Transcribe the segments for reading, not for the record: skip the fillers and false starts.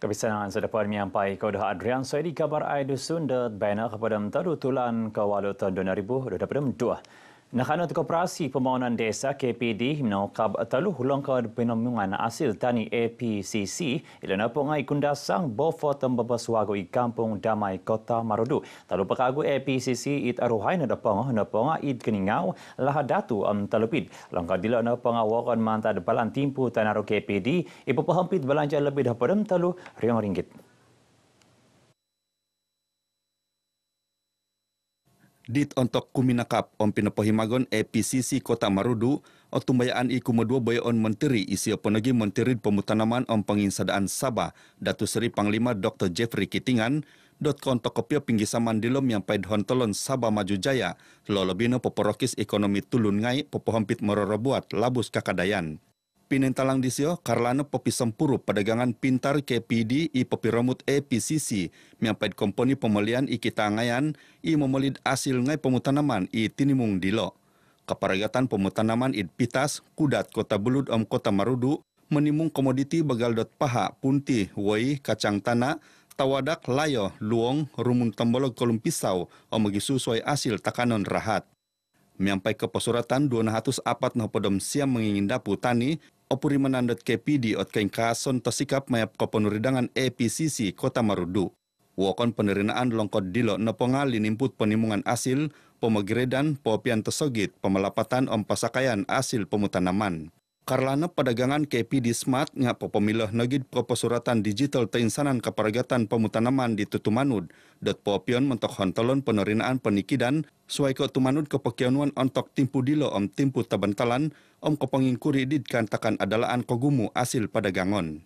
Kebiasaan sedepan menyampai Kodah Adrian saya di kabar Aidusun dan banner kepada mentadu tulan ke walau tahun 2022. Nakhanut Koperasi Pembangunan Desa KPD menokab talu hulang ke penembungan hasil tani APCC ilana pongai kundasang bofo tembebas wago i Kampung Damai Kota Marudu. Talu pekagu APCC it aruhai na ponga it keningau lahadatu talupid. Langkah dila na ponga wakon mantad balan timpu tanaro KPD ipapahampit belanja lebih daripada talu RM5. Dit ontok kuminakap om pinapahimagon APCC Kota Marudu o tumbayaan i kumedua bayon menteri isi penagi menteri pemutanaman om penginsadaan Sabah Datu Seri Panglima Dr. Jeffrey Kitingan dot kontok kopia pinggisaman dilom yang paid hontolon Sabah Maju Jaya lolobino poporokis ekonomi tulun ngai popohampit merorobuat labus kakadayan. Pinentalang disio karlana popi sempuru perdagangan pintar KPD i popi romut APCC miampait komponi pemelian i kita ngayan i memelid hasil ngai pemutanaman i tinimung dilo. Keparagatan pemutanaman i pitas kudat Kota Belud om Kota Marudu menimung komoditi bagal dot paha punti woi kacang tanah tawadak layo luong rumun tembolog kolum pisau om magisu soy hasil takanon rahat. Miampai ke pesuratan 204 na podom siam mengingindapu tani opuri menandat KPD ot kain kason tosikap mayap ke penuridangan APCC Kota Marudu. Wakon penerinaan longkot dilo nepongal linimput penimungan asil, pemegredan, popian tesogit, pemelapatan om pasakayan asil pemutanaman. Karlana perdagangan KPD Smart ngapa pemilah negid pesuratan digital teinsanan keparagatan pemutanaman di Tutumanud, dot popion mentok hontolon penerinaan penikidan, suai ke Tumanud kepekianuan ontok timpu dilo om timpu tabantalan, om kepengingkuri didkantakan adalaan kogumu asil perdagangan.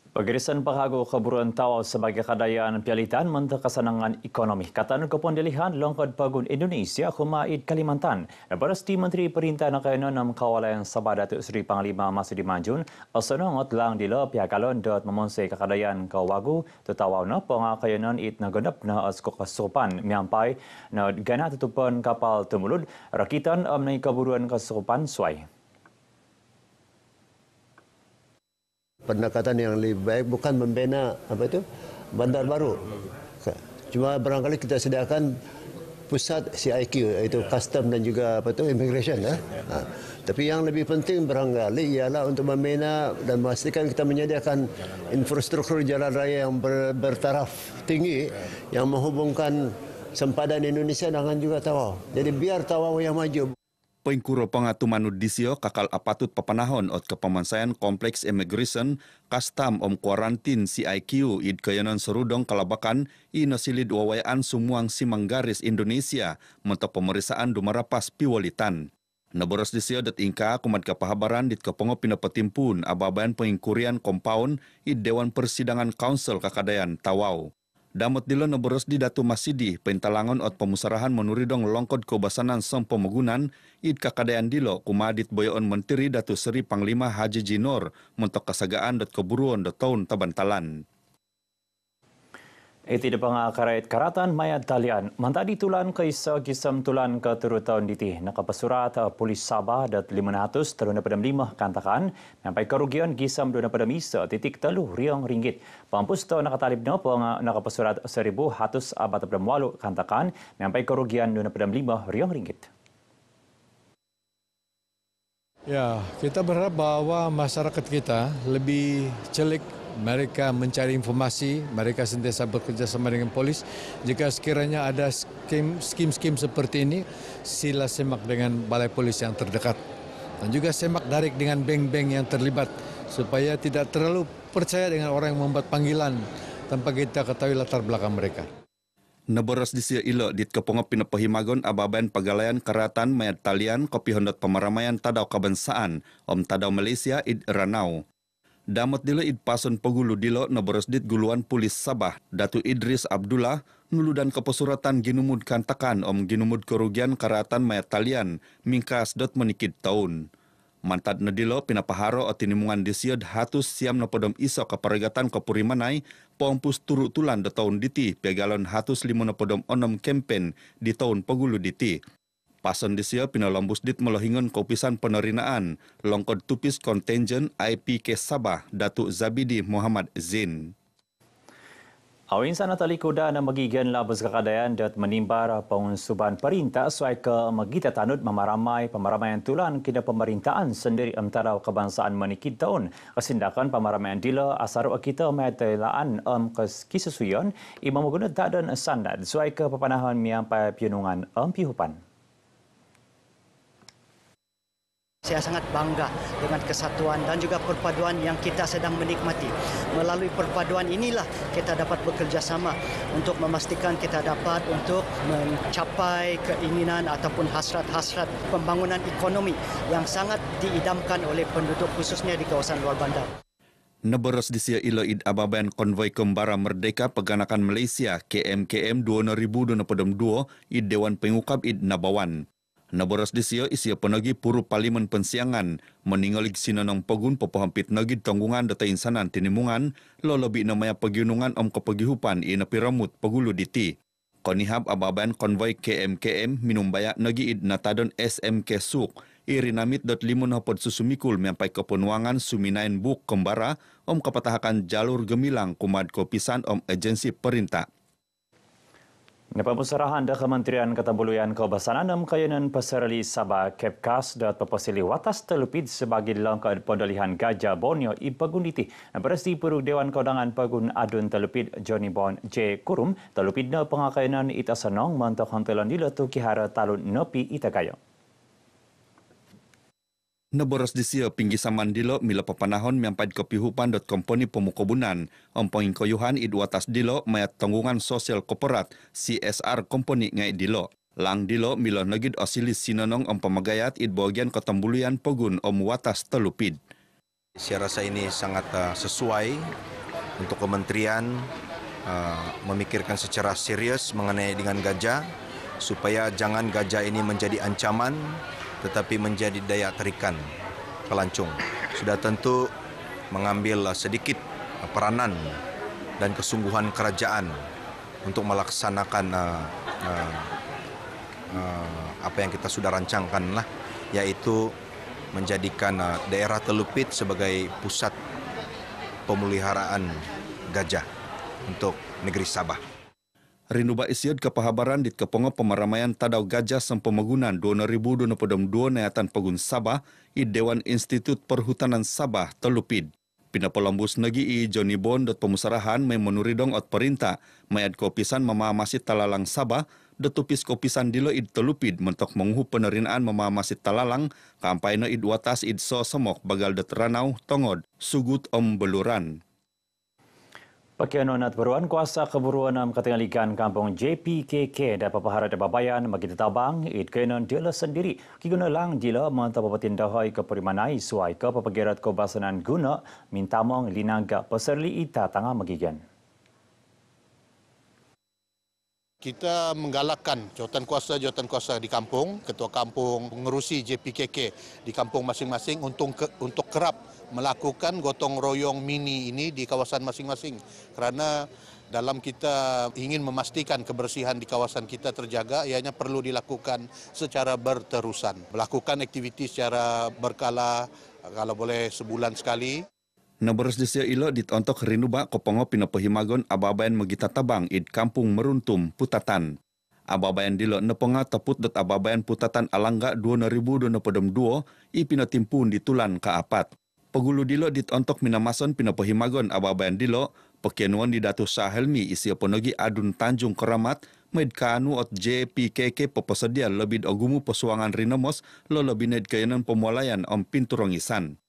Pagirisan penghago keburuan tawau sebagai kadayaan pialitan mentah kesenangan ekonomi. Kataan kepondelihan longkod pagun Indonesia Humaid Kalimantan. Berasti Menteri Perintah Nakayanan nam kawalan Sabah Datuk Seri Panglima Masudi Manjun asanongot lang dila pihak kalon dot memonsai kadayaan kawagu tetawau na pengakayanan it naganap na askok kesupan miampai na gana tutupan kapal temulud rakitan amnai keburuan kesupan suai. Pendekatan yang lebih baik bukan membina bandar baru. Cuma barangkali kita sediakan pusat CIQ iaitu custom dan juga immigration Tapi yang lebih penting barangkali ialah untuk membina dan memastikan kita menyediakan infrastruktur jalan raya yang bertaraf tinggi yang menghubungkan sempadan Indonesia dengan juga Tawau. Jadi biar Tawau yang maju. Pengkuro pengatuman disio kakal apatut papanahon ot kepemansaian kompleks immigration custom om kuarantin CIQ id kayanan serudong kalabakan i nasilid wawayaan sumuang simanggaris Indonesia mentok pemeriksaan dumarapas piwalitan. Naboros disio dat ingka kumat kapahabaran dit kepongo pinapetimpun ababan pengingkurian compound id Dewan Persidangan Council Kakadayan Tawau. Damot dilo naboros di Datu Masidi, pentalangon ot pemusarahan menuridong longkod kebasanan som pemegunan, id kakadayan dilo kumadit boyoon menteri Datu Seri Panglima Haji Jinor, mentok kasagaan dot keburuan dot tahun tabantalan. Tidak pengakarait karatan mayat talian. Mantadi tulan ke isa gisam tulan ke turut tahun diti. Nakapasurat polis Sabah dat 500 teruna pada 5 kantakan. Sampai kerugian gisam duna pada misa titik telu RM5. Pampus to nakatalib na po nakapasurat 1,100 abat pada walu kantakan. Sampai kerugian duna pada RM5. Ya, kita berharap bahwa masyarakat kita lebih celik. Mereka mencari informasi, mereka sentiasa bekerja sama dengan polis. Jika sekiranya ada skim-skim seperti ini, sila semak dengan balai polis yang terdekat. Dan juga semak darik dengan bank-bank yang terlibat, supaya tidak terlalu percaya dengan orang yang membuat panggilan tanpa kita ketahui latar belakang mereka. Naboros disio ilo dit kepongo pinapahimagon ababan pagalayan karatan mayat talian kopi hondot pemaramaian tadau kebangsaan om tadau Malaysia id Ranau. Damot dilo id pason pegulu dilo naboros dit guluan polis Sabah Datu Idris Abdullah nuludan kepesuratan ginumud kantakan om ginumud kerugian karatan mayat talian mingkas dot menikid tahun. Mantad na dilo pinapaharo o tinimungan disiod hatus siam na podom iso kaparagatan kapurimanay pompus turu tulan da tahun diti pegalon hatus 5 na podom onom kempen di tahun pegulu diti. Pason disia pinalambus dit melahingon kopisan penerinaan longkod tupis kontenjen IPK Sabah Datuk Zabidi Muhammad Zain. Awin sana tali kuda na magigan labas kakadayan dat menimbar pengusuban perintah suai ke magita tanud memaramai pemaramaian tulan kina pemerintahan sendiri antara kebangsaan menikit tahun. Kesindakan pemaramaian dila asar kita metelaan kesesuaian imam guna tak dan standard suai ke pepanahan miampai piunungan pihupan. Saya sangat bangga dengan kesatuan dan juga perpaduan yang kita sedang menikmati. Melalui perpaduan inilah kita dapat bekerjasama untuk memastikan kita dapat untuk mencapai keinginan ataupun hasrat-hasrat pembangunan ekonomi yang sangat diidamkan oleh penduduk khususnya di kawasan luar bandar. Neberos disia ilo id ababan konvoi kembara merdeka peganakan Malaysia KMKM 2022 id Dewan Pengukap id Nabawan. Naboros disio isia penagi puru Parlimen Pensiangan meningolig sinanong pegun pepohampit nagid tanggungan data insanan tinimungan lo lebih namanya pegunungan kepegihupan ina piramut pegulu diti. Konihab ababan konvoi KMKM minum bayak nagi id natadon SMK Suk irinamit.5 hapod susumikul mempai kepenuangan suminain buk kembara kepatahakan jalur gemilang kumad kopisan agensi perintah. Nepamusarahan da Kementerian Ketambulian Kebasanan kayanan Pasarali Sabah Kepkas dat papasili watas telupid sebagai langkah pendalihan gajah Borneo i pagunditi. Beresti Puru Dewan Kaudangan Pagun Adun telupid Johnny Bon J. Kurum telupid na pengakayanan itasanong mantok hantelan dila tu kihara talun nepi itakayo. Naboros disia pinggisaman dilo mila papanahon miampad kepihupan komponi pemukobunan ompongin koyuhan id watas dilo mayat tanggungan sosial korporat CSR komponi ngai dilo. Lang dilo mila nagid osilis sinonong pemagayat id bagian ketambulian pegun watas telupid. Saya rasa ini sangat sesuai untuk kementerian memikirkan secara serius mengenai dengan gajah supaya jangan gajah ini menjadi ancaman tetapi menjadi daya tarikan pelancong. Sudah tentu mengambil sedikit peranan dan kesungguhan kerajaan untuk melaksanakan apa yang kita sudah rancangkan lah, yaitu menjadikan daerah Telupit sebagai pusat pemeliharaan gajah untuk negeri Sabah. Rinduba isiad kepahabaran dit kepongo pemaramaian tadau gajah sempemagunan 2022 nayatan pegun Sabah i Dewan Institut Perhutanan Sabah Telupid. Pinapolambus nagi i Johnny Bon dot pemusarahan may menuridong ot perintah mayad kopisan mamamasit talalang Sabah detupis kopisan dilo id Telupid mentok menguhu penerinaan mamamasit talalang kampayna id watas id so semok bagal deteranau tongod sugut beluran. Pakianon at baruan kuasa keburuan ng katingalikan kampung JPKK dapat paharat babayan magitabang it kenon dila sendiri kiguna lang dila mantapapatindahoy kapurimanay suay ka papagirat ko basanan guna mintamong linaga paserli ita tanga magigan. Kita menggalakkan jawatan kuasa di kampung, ketua kampung mengerusi JPKK di kampung masing-masing untuk kerap melakukan gotong royong mini ini di kawasan masing-masing. Kerana dalam kita ingin memastikan kebersihan di kawasan kita terjaga, ianya perlu dilakukan secara berterusan. Melakukan aktiviti secara berkala, kalau boleh sebulan sekali. Naboros disia ilo ditontok rinuba kopongo pinapahimagon ababayan magita tabang id kampung meruntum Putatan. Ababayan dilo neponga teput dot ababayan Putatan alangga 2022 i pinatimpun ditulan kaapat. Pegulu dilo ditontok minamason pinapahimagon ababayan dilo pekianuan di Datu Sahelmi isia ponogi Adun Tanjung Keramat med kaanu ot JPKK pepesedia lebih ogumu pesuangan rinemos lo lebih ned kayanan pemwalayan pinturongisan.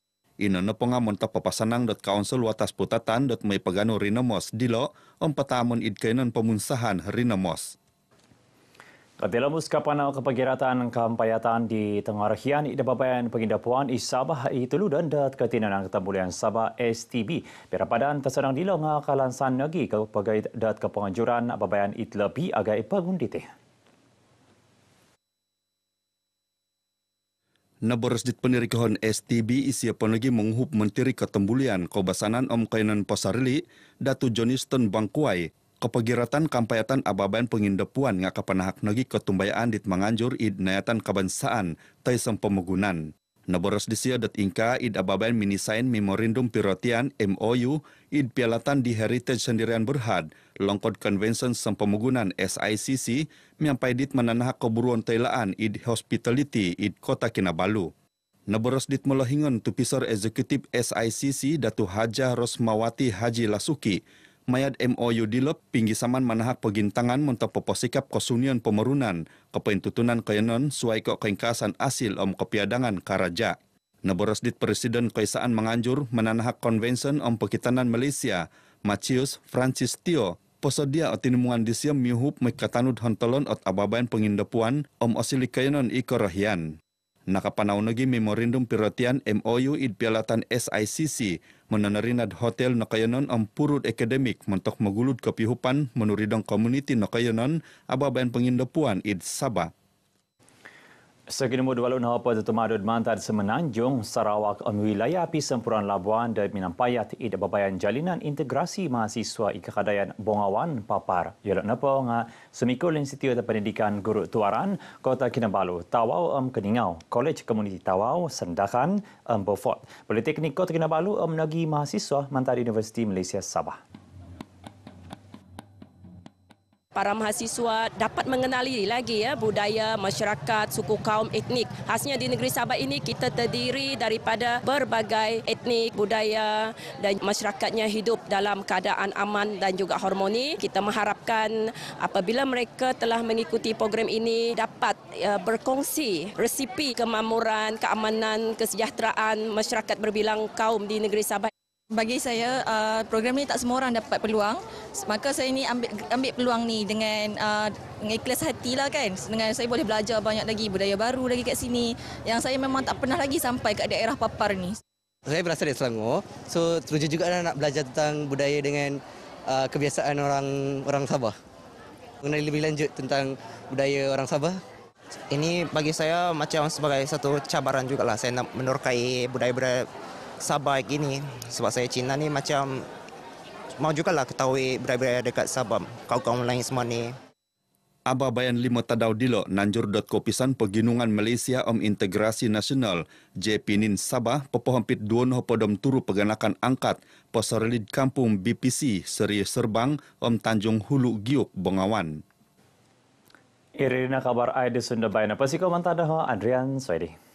Ina neponga montak papasanang council watas Putatan may pagano rinamos dilo patamon id kainan pemunsahan rinamos. Katilamus kapanaw kapagiratan kampayatan di Tengarahian idababayan pagindapuan Sabah ituludan dat katinan ang Ketambulian Sabah STB. Pirapadaan tasanang dilo nga kalansan nagi kapagay dat kapangajuran ababayan itlabi agay pagundite. Naboros dit penirikahon STB isia penagi menguhup Menteri Ketambulian Kebasanan kainan Pasarli Datu Johnston Bangkuai Kepagiratan kampayatan ababan pengindepuan nga kapanahak nagi ketumbayaan dit manganjur id nayatan kebangsaan taisem pemegunan. Naboros disia dat ingka id ababan minisain memorandum pirotian MOU id pialatan di Heritage Sendirian Berhad longkod convention sempemugunan SICC miampai dit menanahak keburuan tailaan id hospitality id Kota Kinabalu. Naboros dit melahingon tupisor eksekutif SICC Datu Hajah Rosmawati Haji Lasuki mayad MOU dilep pinggi saman manahak pegintangan untuk peposikap kosunian pemerunan kepentutunan kayanon suai ke keingkasan asil kepiadangan karaja. Naboros dit Presiden Kaisaan menganjur menanahak konvensi pekitanan Malaysia Macius Francis Tio posodia otinemungan disia miuhup mekatanud hontolon ot ababan pengindepuan osili kayanon ikorohian. Nakapanau nagi memorandum pirotian MOU id pialatan SICC menanarinad hotel nakayanon purut akademik mentok megulud kepihupan menuridong community nakayanon ababan pengindepuan id Sabah. Sekinumud walau nahapa tutumadud mantad Semenanjung, Sarawak wilayah Pisempuran Labuan dan Minampayat id babayan jalinan integrasi mahasiswa Ikakadayan Bongawan papar. Yolok napa nga sumikul Institut Pendidikan Guru Tuaran Kota Kinabalu, Tawau Keningau, Kolej Komuniti Tawau, Sendakan Beaufort. Politeknik Kota Kinabalu nagi mahasiswa mantad Universiti Malaysia Sabah. Para mahasiswa dapat mengenali lagi budaya, masyarakat, suku kaum, etnik. Khasnya di negeri Sabah ini kita terdiri daripada berbagai etnik, budaya dan masyarakatnya hidup dalam keadaan aman dan juga harmoni. Kita mengharapkan apabila mereka telah mengikuti program ini dapat berkongsi resipi kemakmuran, keamanan, kesejahteraan masyarakat berbilang kaum di negeri Sabah. Bagi saya, program ni tak semua orang dapat peluang. Maka saya ni ambil peluang ni dengan ikhlas hati lah kan. Dengan saya boleh belajar banyak lagi budaya baru lagi kat sini yang saya memang tak pernah lagi sampai kat daerah Papar ni. Saya berasal dari Selangor, so teruja juga nak belajar tentang budaya dengan kebiasaan orang Sabah. Mengenali lebih lanjut tentang budaya orang Sabah. Ini bagi saya macam sebagai satu cabaran jugalah saya nak menerokai budaya-budaya Sabah ini sebab saya Cina ni macam mau jugalah ketahui budaya-budaya dekat Sabah, kaum-kaum lain semua ni. Ababayan 5 tadau dilo nanjur.co pisan peginungan Malaysia integrasi nasional JPNIN Sabah pepohampit 2 podom turu peganakan angkat posorelid kampung BPC Seri Serbang Tanjung Hulu Giuk Bongawan. Irina kabar Aida Sunda Bayana. Pasiko mantada Adrian Soedi.